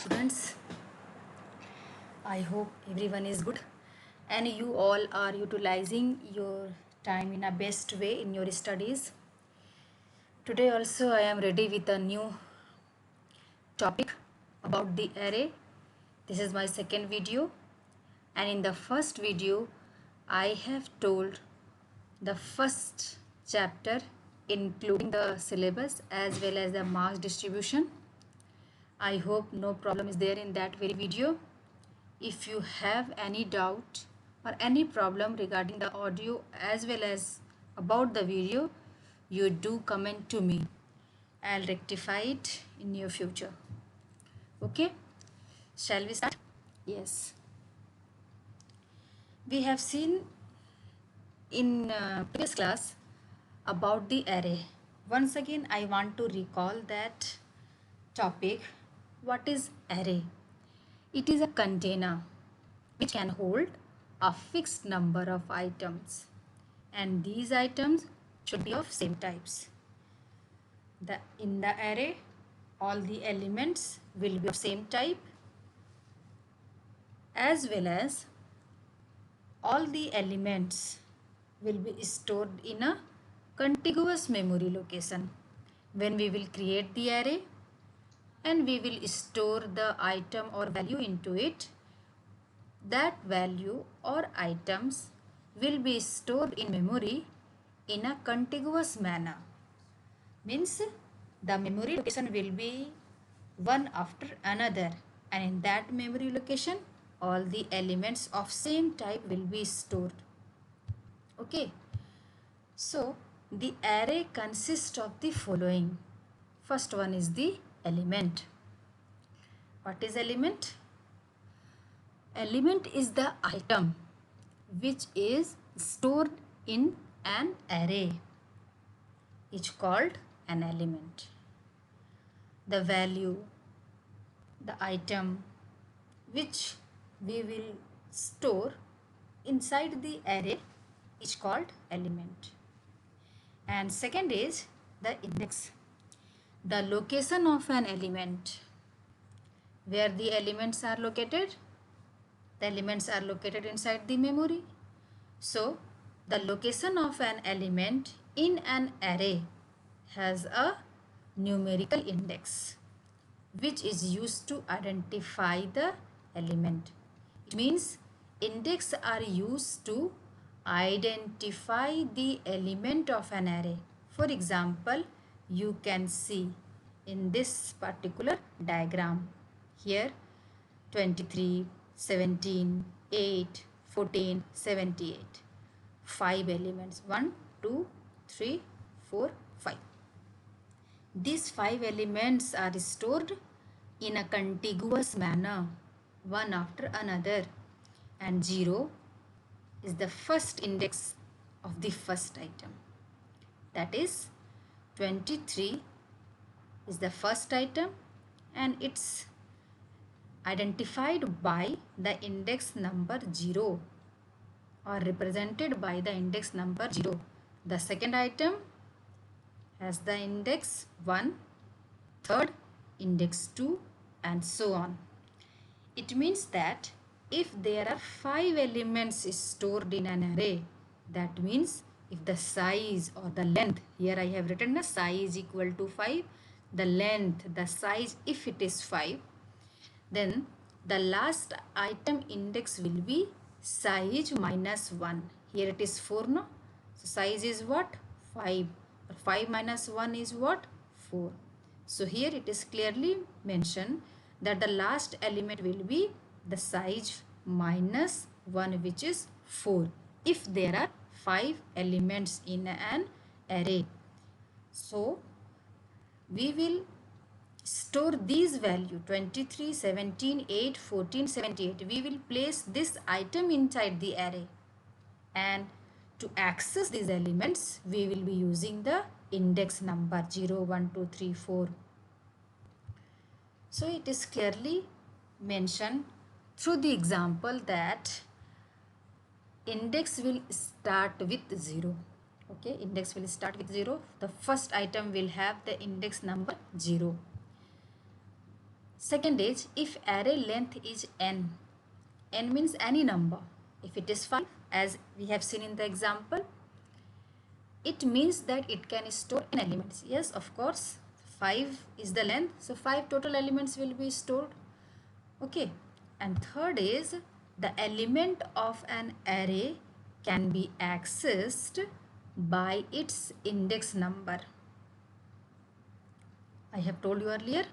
Students, I hope everyone is good and you all are utilizing your time in a best way in your studies. Today also I am ready with a new topic about the array. This is my second video, and in the first video I have told the first chapter including the syllabus as well as the marks distribution. I hope no problem is there in that very video. If you have any doubt or any problem regarding the audio as well as about the video, you do comment to me. I'll rectify it in near future. Okay, shall we start? Yes, we have seen in previous class about the array. Once again, I want to recall that topic. What is array? It is a container which can hold a fixed number of items, and these items should be of same types. In the array, all the elements will be of same type, as well as all the elements will be stored in a contiguous memory location. When we will create the array and we will store the item or value into it, that value or items will be stored in memory in a contiguous manner. Means the memory location will be one after another, and in that memory location all the elements of same type will be stored. Okay, so the array consists of the following. First one is the element. What is element? Element is the item which is stored in an array, is called an element. The value, the item which we will store inside the array is called element. And second is the index, the location of an element. Where the elements are located? The elements are located inside the memory. So the location of an element in an array has a numerical index which is used to identify the element. It means index are used to identify the element of an array. For example, you can see in this particular diagram here 23, 17, 8, 14, 78. 5 elements, 1, 2, 3, 4, 5. These 5 elements are stored in a contiguous manner, one after another, and 0 is the first index of the first item. That is 23 is the first item and it's identified by the index number 0 or represented by the index number 0. The second item has the index 1, third index 2, and so on. It means that if there are 5 elements stored in an array, that means if the size or the length, here I have written the size equal to 5, the length, the size, if it is 5, then the last item index will be size minus 1. Here it is 4, no? So size is what? 5. 5 minus 1 is what? 4. So here it is clearly mentioned that the last element will be the size minus 1, which is 4, if there are 5 elements in an array. So we will store these value 23, 17, 8, 14, 78. We will place this item inside the array, and to access these elements we will be using the index number 0, 1, 2, 3, 4. So it is clearly mentioned through the example that index will start with 0. Okay, index will start with 0. The first item will have the index number 0. Second is if array length is n. N means any number. If it is 5, as we have seen in the example, it means that it can store n elements. Yes, of course, 5 is the length, so 5 total elements will be stored. Okay, and third is the element of an array can be accessed by its index number. I have told you earlier.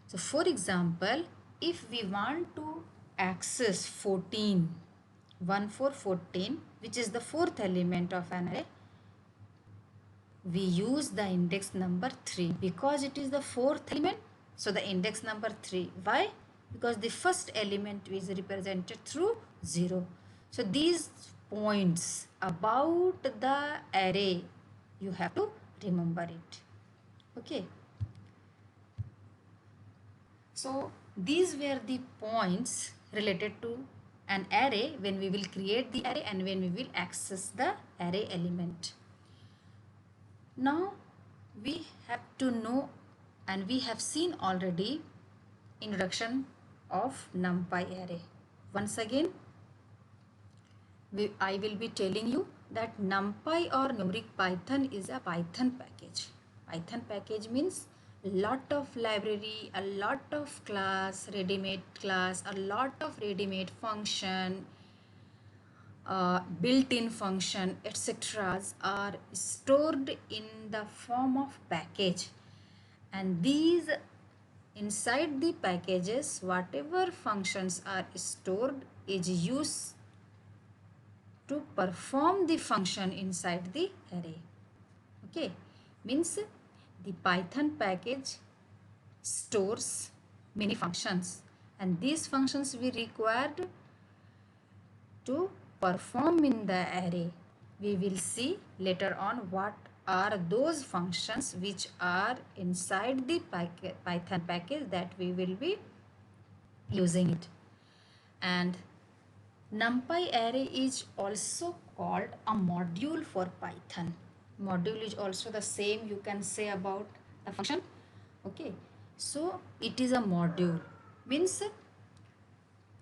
So for example, if we want to access 14, 1 4 14, which is the fourth element of an array, we use the index number 3 because it is the fourth element. So the index number 3. Why? Because the first element is represented through 0. So these points about the array, you have to remember it. Okay. So these were the points related to an array when we will create the array and when we will access the array element. Now we have to know, and we have seen already, introduction of NumPy array. Once again, I will be telling you that NumPy or numeric Python is a Python package. Python package means lot of library, a lot of class, ready-made class, a lot of ready-made function, built-in function, etc. are stored in the form of package, and these inside the packages, whatever functions are stored is used to perform the function inside the array. Okay, means the Python package stores many functions, and these functions we required to perform in the array. We will see later on what are those functions which are inside the Python package that we will be using it. And NumPy array is also called a module for Python. Module is also the same you can say about the function. Okay, so it is a module, means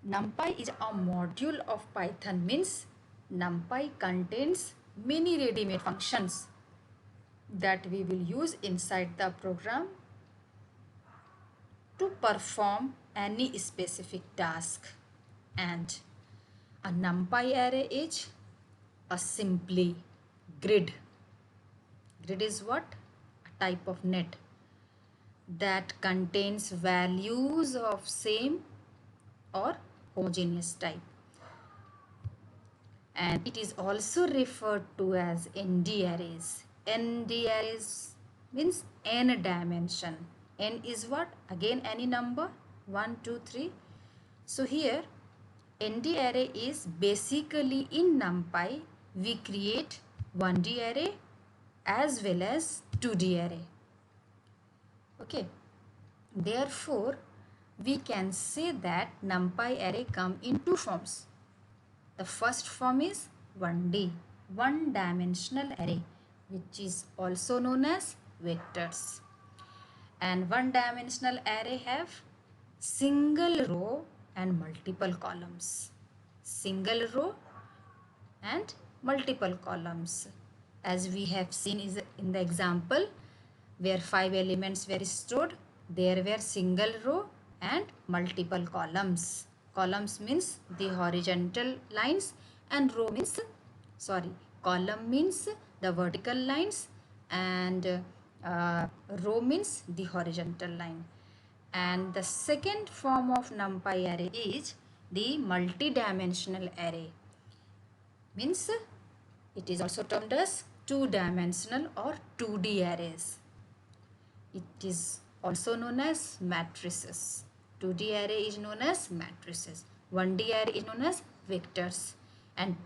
NumPy is a module of Python, means NumPy contains many ready-made functions that we will use inside the program to perform any specific task. And a NumPy array is a simply grid. Grid is what? A type of net that contains values of same or homogeneous type. And it is also referred to as ND arrays. ND arrays means n dimension. N is what? Again any number, 1, 2, 3. So here ND array is basically in NumPy we create 1D array as well as 2D array. Okay, therefore we can say that NumPy array come in two forms. The first form is 1D, one dimensional array, which is also known as vectors. And one dimensional array have single row and multiple columns. Single row and multiple columns, as we have seen is in the example where 5 elements were stored. There were single row and multiple columns. Columns means the horizontal lines, and row means, column means the vertical lines, and row means the horizontal line. And the second form of NumPy array is the multi-dimensional array. Means it is also termed as two-dimensional or 2D arrays. It is also known as matrices. 2D array is known as matrices. 1D array is known as vectors. And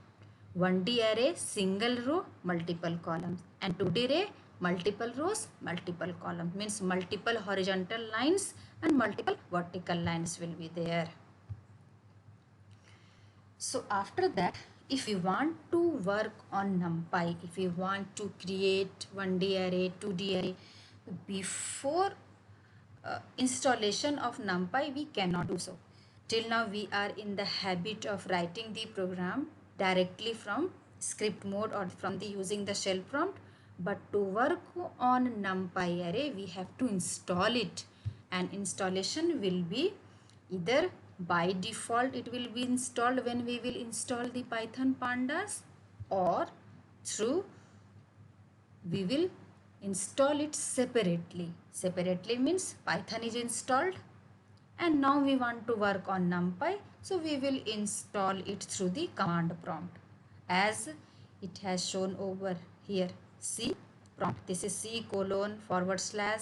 1D array single row, multiple columns. And 2D array multiple rows, multiple columns. Means multiple horizontal lines and multiple vertical lines will be there. So after that, if we want to work on NumPy, if we want to create 1D array, 2D array, before installation of NumPy, we cannot do so. Till now we are in the habit of writing the program directly from script mode or from the using the shell prompt. But to work on NumPy array, we have to install it, and installation will be either by default it will be installed when we will install the Python pandas, or through we will install it separately. Separately means Python is installed and now we want to work on NumPy, so we will install it through the command prompt as it has shown over here. C prompt, this is C colon forward slash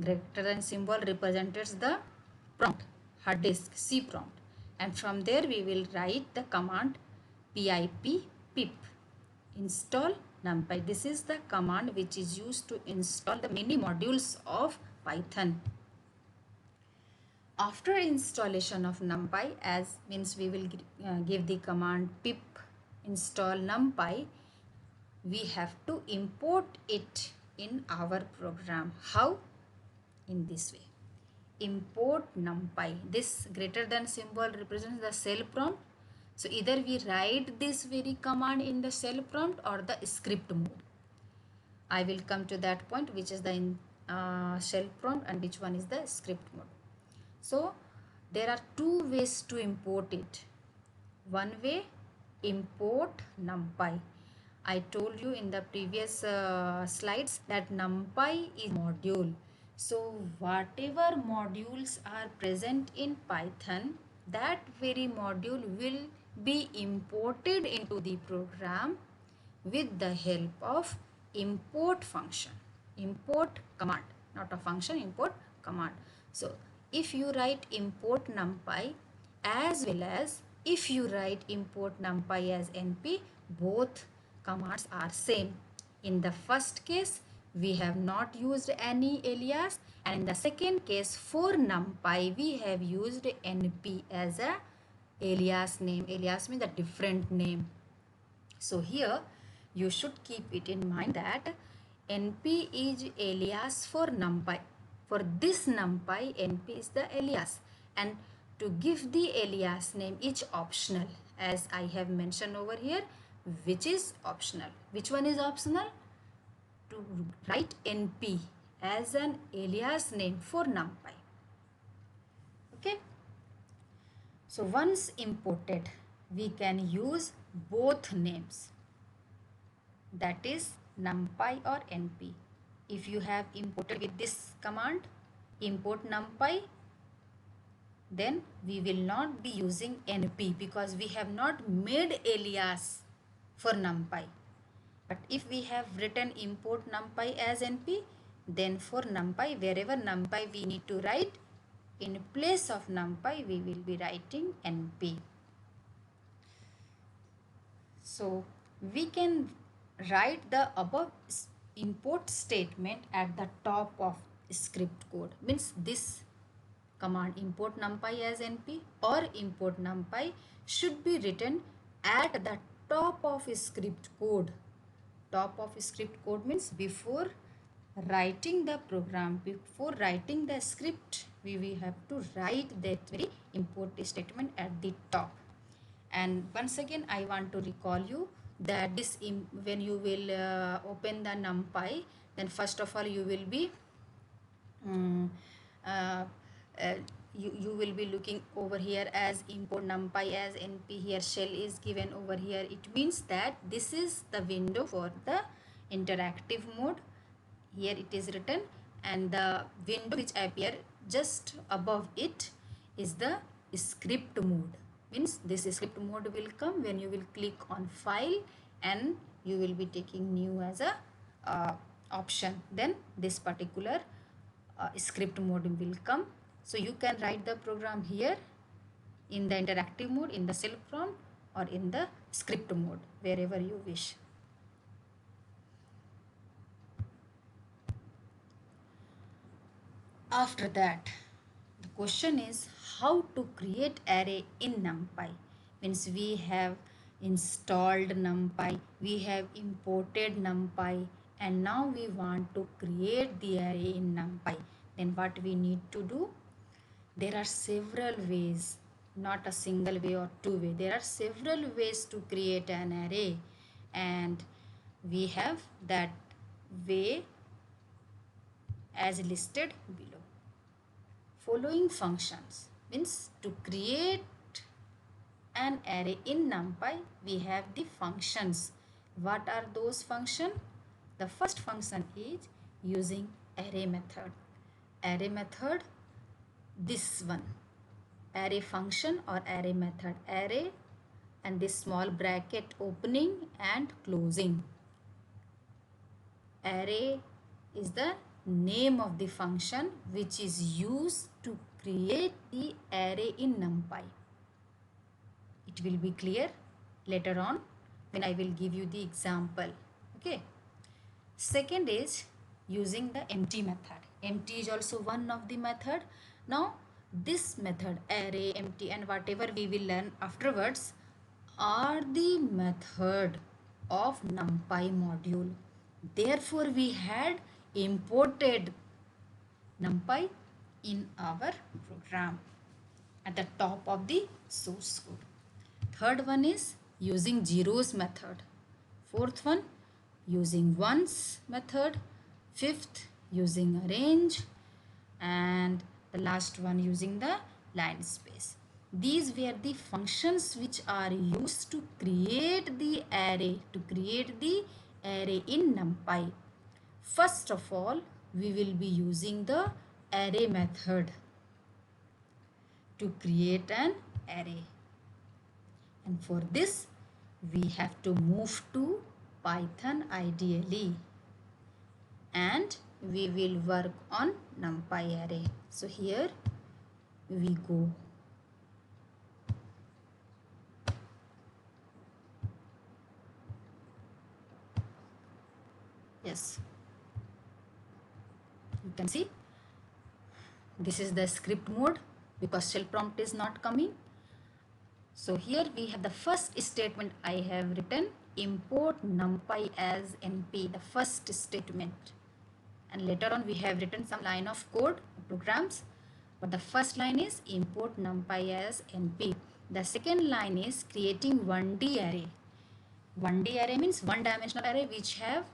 greater than symbol represents the prompt, hard disk C prompt, and from there we will write the command pip install NumPy. This is the command which is used to install the many modules of Python. After installation of NumPy, as means we will give the command pip install NumPy, we have to import it in our program. How? In this way. Import NumPy. This greater than symbol represents the shell prompt. So either we write this very command in the shell prompt or the script mode. I will come to that point, which is the shell prompt and which one is the script mode. So there are two ways to import it. One way, import NumPy. I told you in the previous slides that NumPy is module. So whatever modules are present in Python, that very module will be imported into the program with the help of import function, import command, not a function, import command. So if you write import NumPy as well as if you write import NumPy as NP, both commands are same. In the first case, we have not used any alias, and in the second case for NumPy we have used NP as a alias name. Alias means a different name. So here you should keep it in mind that NP is alias for NumPy. For this NumPy, NP is the alias, and to give the alias name is optional, as I have mentioned over here, which is optional. Which one is optional? To write NP as an alias name for NumPy. Okay. So once imported, we can use both names, that is NumPy or NP. If you have imported with this command import NumPy, then we will not be using NP because we have not made alias for NumPy. But if we have written import NumPy as NP, then for NumPy, wherever NumPy we need to write, in place of NumPy we will be writing NP. So we can write the above import statement at the top of script code. Means this command import NumPy as NP or import NumPy should be written at the top of script code. Top of script code means before writing the program, before writing the script, we have to write that very import statement at the top. And once again I want to recall you that this when you will open the NumPy, then first of all you will be you will be looking over here as import NumPy as NP. Here shell is given over here. It means that this is the window for the interactive mode. Here it is written, and the window which appear just above it is the script mode. Means this script mode will come when you will click on file and you will be taking new as a option. Then this particular script mode will come. So you can write the program here in the interactive mode, in the shell prompt, or in the script mode, wherever you wish. After that, the question is how to create array in NumPy. Means we have installed NumPy, we have imported NumPy, and now we want to create the array in NumPy. then what we need to do? There are several ways, not a single way or two way. There are several ways to create an array, and we have that way as listed below. Following functions means to create an array in NumPy, we have the functions. What are those functions? The first function is using array method. Array method, this one, array function or array method. Array and this small bracket opening and closing. Array is the name of the function which is used to create the array in NumPy. It will be clear later on when I will give you the example. Okay. Second is using the empty method. Empty is also one of the method. Now this method, array, empty, and whatever we will learn afterwards are the method of NumPy module. Therefore we had imported NumPy in our program at the top of the source code. Third one is using zeros method. Fourth one using ones method. Fifth using arrange, and the last one using the line space. These were the functions which are used to create the array, in NumPy. First of all, we will be using the array method to create an array. And for this, we have to move to Python ideally. And we will work on NumPy array. So here we go. Yes. You can see this is the script mode because shell prompt is not coming. So here we have the first statement I have written, import NumPy as NP, the first statement. And later on we have written some line of code programs, but the first line is import NumPy as NP. The second line is creating 1D array. 1D array means one dimensional array which have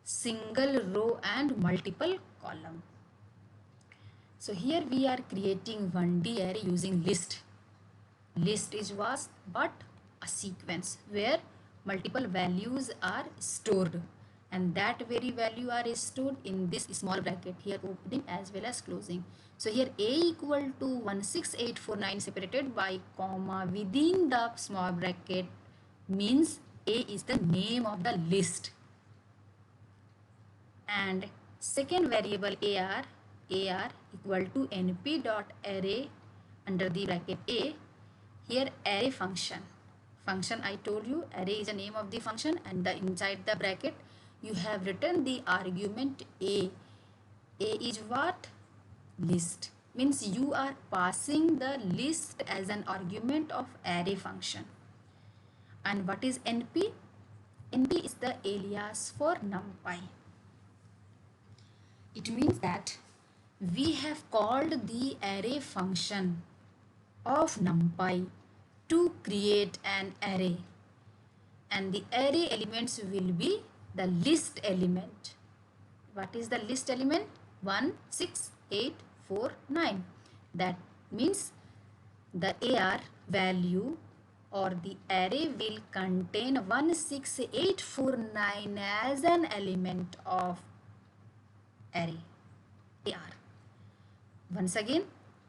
single row and multiple column. So here we are creating 1D array using list. List is vast but a sequence where multiple values are stored, and that very value are stored in this small bracket here, opening as well as closing. So here a equal to 16849 separated by comma within the small bracket means a is the name of the list, and second variable ar equal to np dot array under the bracket a. Here array function I told you array is the name of the function, and the inside the bracket you have written the argument a. A is what? List. Means you are passing the list as an argument of array function. And what is np? Np is the alias for NumPy. It means that we have called the array function of NumPy to create an array, and the array elements will be the list element. What is the list element? 1, 6, 8, 4, 9. That means the AR value or the array will contain 16849 as an element of array AR. Once again,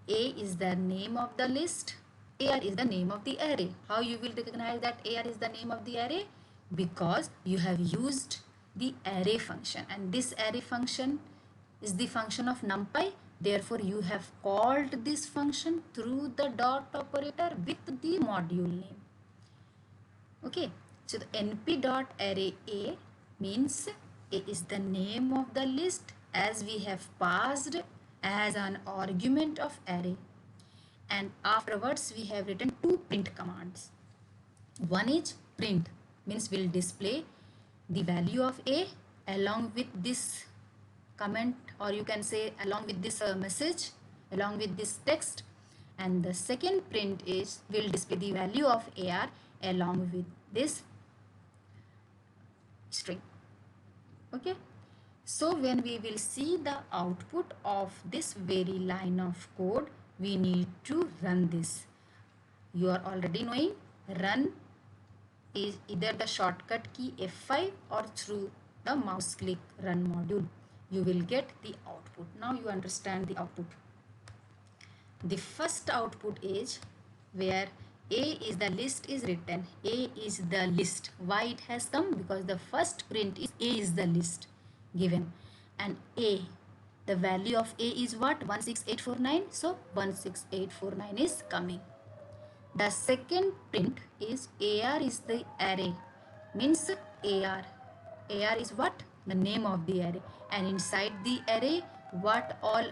A is the name of the list, AR is the name of the array. How you will recognize that AR is the name of the array? Because you have used the array function, and this array function is the function of NumPy. Therefore, you have called this function through the dot operator with the module name. Okay, so the np dot array A means A is the name of the list as we have passed as an argument of array, and afterwards we have written two print commands. One is print, means will display the value of A along with this comment, or you can say along with this message, along with this text. And the second print is will display the value of AR along with this string. Okay, so when we will see the output of this very line of code, we need to run this. You are already knowing run is either the shortcut key F5 or through the mouse click run module. You will get the output. Now you understand the output. The first output is where A is the list is written. A is the list. Why it has come? Because the first print is A is the list given. And A, the value of A is what? 16849. So 16849 is coming. The second print is AR is the array. Means AR. AR is what? The name of the array. And inside the array, what all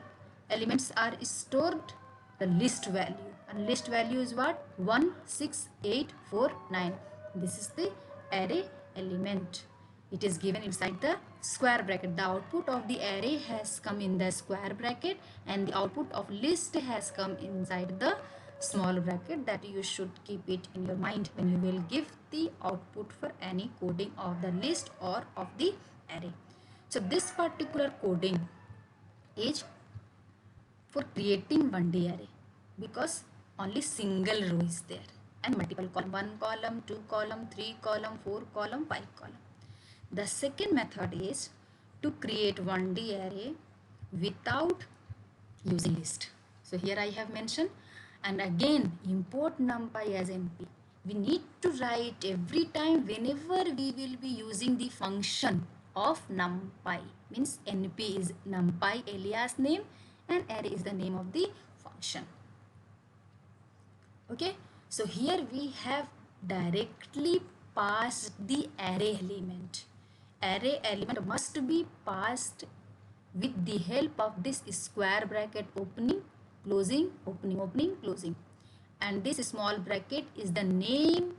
elements are stored? The list value. And list value is what? 16849. This is the array element. It is given inside the square bracket. The output of the array has come in the square bracket, and the output of list has come inside the small bracket. That you should keep it in your mind when you will give the output for any coding of the list or of the array. So this particular coding is for creating 1D array, because only single row is there and multiple column, 1 column, 2 column, 3 column, 4 column, 5 column. The second method is to create 1D array without using list. So here I have mentioned, and again import numpy as np. We need to write every time whenever we will be using the function of numpy. Means np is numpy alias name and array is the name of the function. Okay, so here we have directly passed the array element. Array element must be passed with the help of this square bracket opening, closing, opening, opening, closing. And this small bracket is the name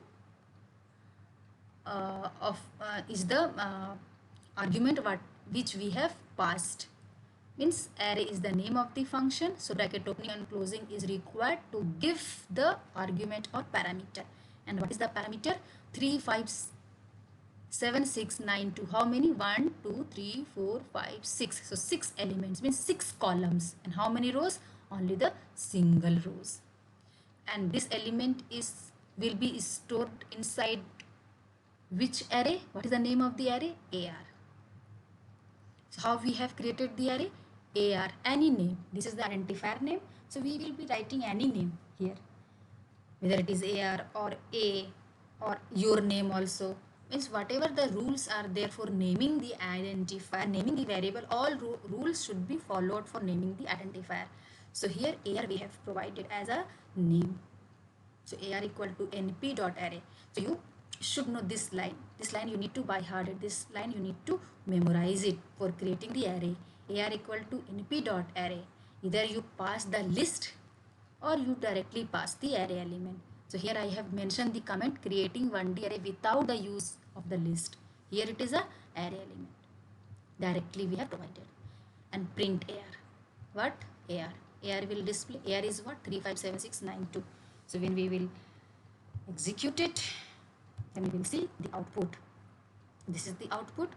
is the argument which we have passed. Means array is the name of the function, so bracket opening and closing is required to give the argument or parameter. And what is the parameter? 3 5 7 6 9 2. How many? 1 2 3 4 5 6. So 6 elements means 6 columns. And how many rows? Only the single rows. And this element will be stored inside which array? What is the name of the array? AR. So how we have created the array? AR, any name. This is the identifier name. So we will be writing any name here, whether it is AR or A or your name also. Means whatever the rules are there for naming the identifier, naming the variable, all rules should be followed for naming the identifier. So here AR we have provided as a name. So AR equal to np.array. So you should know this line. This line you need to by heart. This line you need to memorize it for creating the array. AR equal to np.array. Either you pass the list or you directly pass the array element. So here I have mentioned the comment creating 1D array without the use of the list. Here it is a array element. Directly we have provided. And print AR. What? AR. AR will display. AR is what? 357692. So when we will execute it, then we will see the output. This is the output.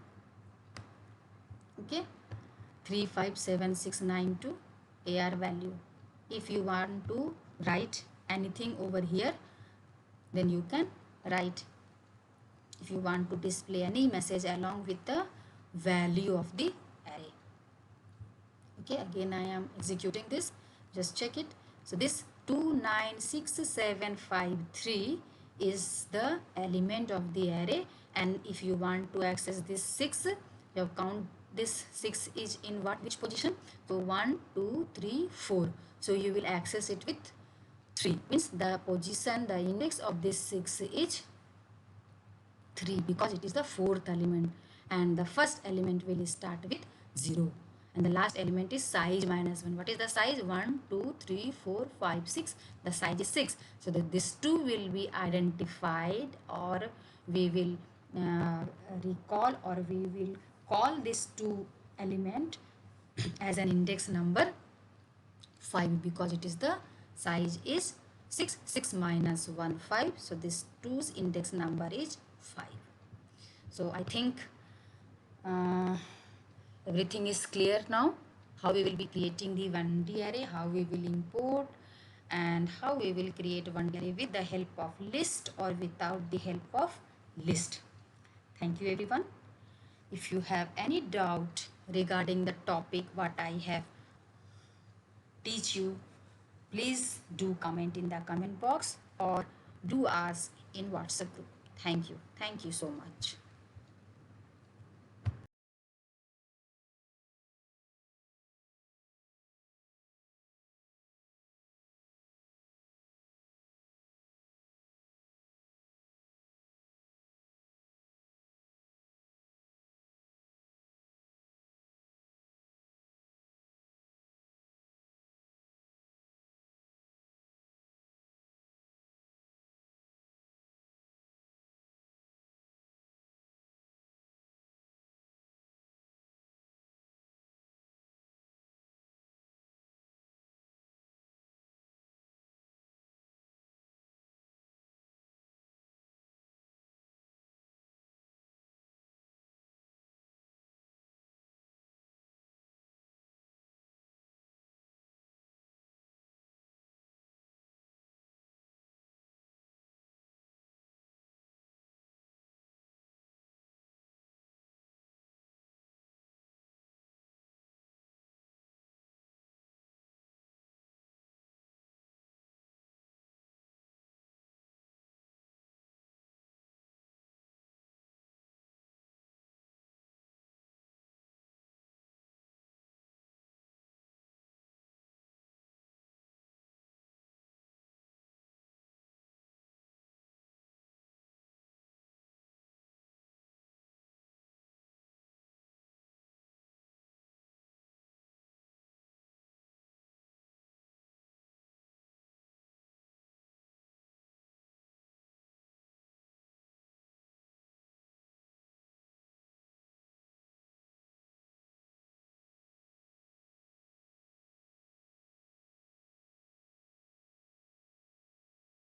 Okay. 357692 AR value. If you want to write anything over here, then you can write. If you want to display any message along with the value of the array. Okay, again I am executing this. Just check it. So this 296753 is the element of the array, and if you want to access this 6, you have count this 6 is in which position? So 1 2 3 4. So you will access it with 3. Means the position, the index of this 6 is 3, because it is the 4th element, and the first element will start with 0, and the last element is size -1. What is the size? 1 2 3 4 5 6. The size is 6. So that this 2 will be identified, or we will recall, or we will call this 2 element as an index number 5 because it is the size is 6. 6 minus 1 5, so this 2's index number is 5. So I think everything is clear now, how we will be creating the 1D array, how we will import, and how we will create 1D array with the help of list or without the help of list. Thank you everyone. If you have any doubt regarding the topic what I have teach you, please do comment in the comment box or do ask in WhatsApp group. Thank you so much.